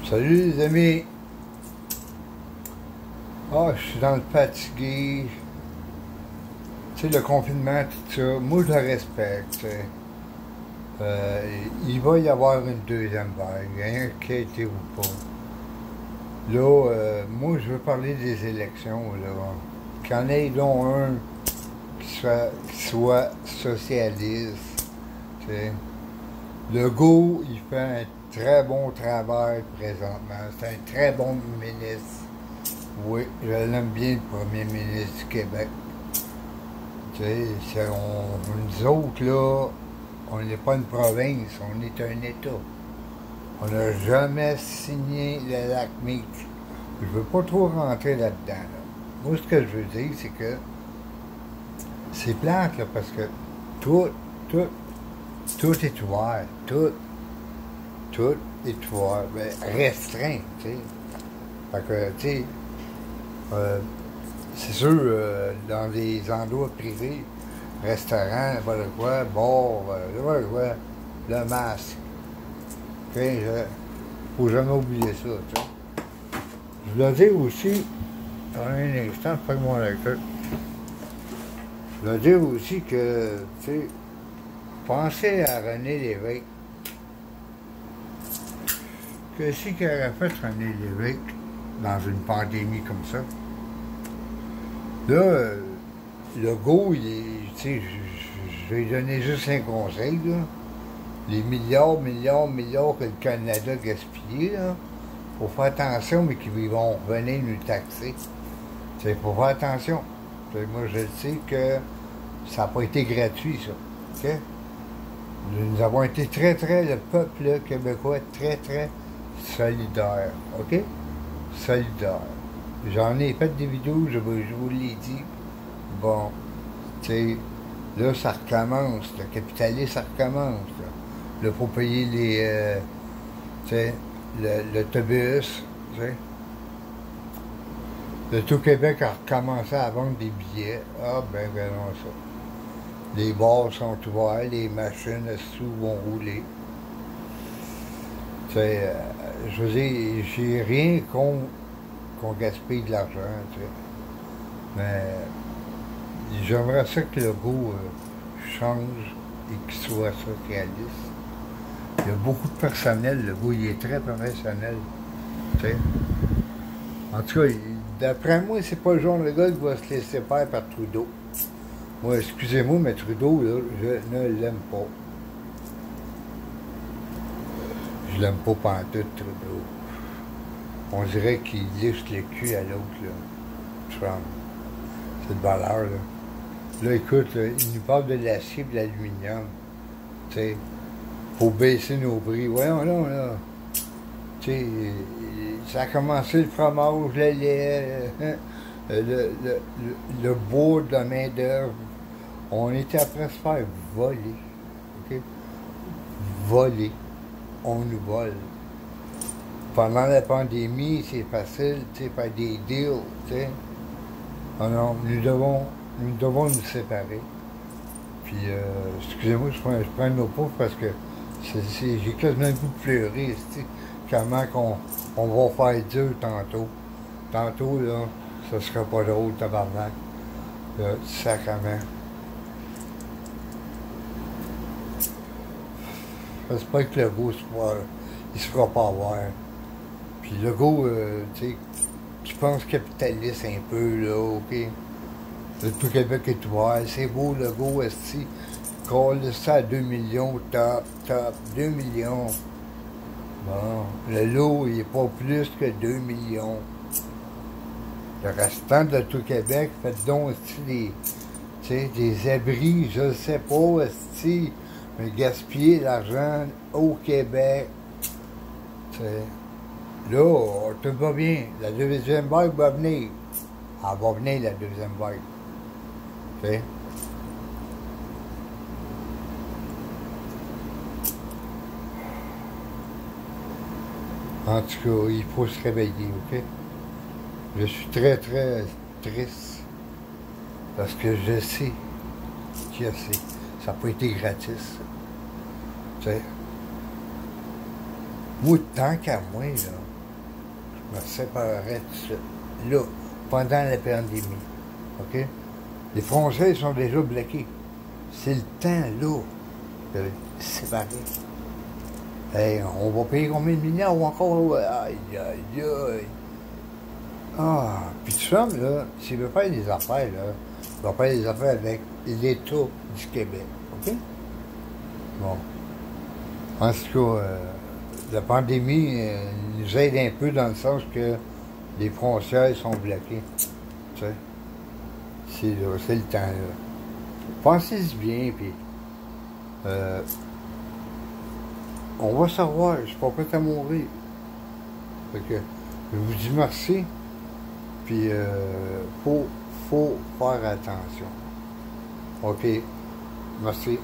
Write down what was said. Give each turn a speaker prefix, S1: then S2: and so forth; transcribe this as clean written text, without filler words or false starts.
S1: Salut les amis. Ah, je suis dans le fatigué. Tu sais, le confinement, tout ça, moi je le respecte. Tu sais. Il va y avoir une deuxième vague, hein, inquiétez-vous pas. Là, moi je veux parler des élections, là. Qu'il y en ait donc un qui soit socialiste. Tu sais. Legault, il fait un très bon travail présentement. C'est un très bon ministre. Oui, je l'aime bien, le premier ministre du Québec. Tu sais, nous autres, là, on n'est pas une province, on est un État. On n'a jamais signé le lac Meach. Je veux pas trop rentrer là-dedans. Là. Moi, ce que je veux dire, c'est que c'est plate, là, parce que tout, tout, tout est ouvert. Tout est ouvert. Ben, restreint, tu sais. Fait que, tu sais, c'est sûr, dans des endroits privés, restaurants, n'importe quoi, bar, n'importe quoi, le masque. Okay, faut jamais oublier ça, tu sais. Je voulais dire aussi, un instant, je prends mon lecteur. Je voulais dire aussi que, tu sais, pensez à René Lévesque. Qu'est-ce qu'il aurait fait René Lévesque dans une pandémie comme ça? Là, le go, tu sais, je vais lui donner juste un conseil, là. Les milliards que le Canada a gaspillés, là, faut faire attention, mais qu'ils vont venir nous taxer. Il faut faire attention. T'sais, moi, je sais que ça n'a pas été gratuit, ça. OK? Nous avons été le peuple québécois, très solidaire. OK? Solidaire. J'en ai fait des vidéos, je vous l'ai dit. Bon, tu sais, là, ça recommence. Le capitalisme, ça recommence. Là, faut payer les, tu sais, l'autobus, tu sais. Le Tout-Québec a recommencé à vendre des billets. Ah, ben, non, ça. Les bars sont ouverts, les machines sous vont rouler. Tu sais, je veux dire, j'ai rien qu'on gaspille de l'argent, tu sais. Mais j'aimerais ça que le goût change et qu'il soit socialiste. Il y a beaucoup de personnel, le goût, il est très professionnel. Tu sais. En tout cas, d'après moi, c'est pas le genre de gars qui va se laisser faire par Trudeau. Moi, excusez-moi, mais Trudeau, là, je ne l'aime pas. Je l'aime pas pantoute, Trudeau. On dirait qu'il liche le cul à l'autre, là. Trump. C'est de valeur, là. Là, écoute, là, il nous parle de l'acier et de l'aluminium. Tu sais, faut baisser nos prix. Voyons là. Tu sais, ça a commencé le fromage, le lait, le bois de la main-d'œuvre. On était après se faire voler. OK? Voler. On nous vole. Pendant la pandémie, c'est facile, tu sais, faire des deals, tu sais. Oh non, nous devons nous séparer. Puis, excusez-moi, je prends un autre parce que j'ai quasiment le goût de pleurer, tu sais. Comment on va faire dur tantôt. Tantôt, là, ça sera pas drôle, tabarnak. Sacrement. J'espère que le goût, il se fera pas avoir. Puis le goût, tu sais, je pense capitaliste un peu, là, OK? Le Tout-Québec est ouvert, c'est beau, le goût, esti. Colle ça à 2 millions, top, 2 millions. Bon, le lot, il n'est pas plus que 2 millions. Le restant de Tout-Québec, faites donc, esti, des abris, je ne sais pas, esti, mais gaspiller l'argent au Québec, tu sais. Là, tout va bien. La deuxième vague va venir. Elle va venir, la deuxième vague. Tu sais? En tout cas, il faut se réveiller, OK? Je suis très triste. Parce que je sais que ça n'a pas été gratis. Tu sais? Moi, tant qu'à moi, là, me séparerais de ça. Là, pendant la pandémie. OK? Les Français sont déjà bloqués. C'est le temps, là, de se séparer. Hey, on va payer combien de milliards ou encore? Aïe, aïe, aïe. Ah, puis Trump, là, s'il veut faire des affaires, là, il va faire des affaires avec l'État du Québec. OK? Bon. En tout cas, la pandémie nous aide un peu dans le sens que les frontières sont bloquées. Tu sais? C'est le temps, là. Pensez-y bien, puis on va savoir, je suis pas prêt à mourir. Fait que, je vous dis merci, puis faut faire attention. OK, merci.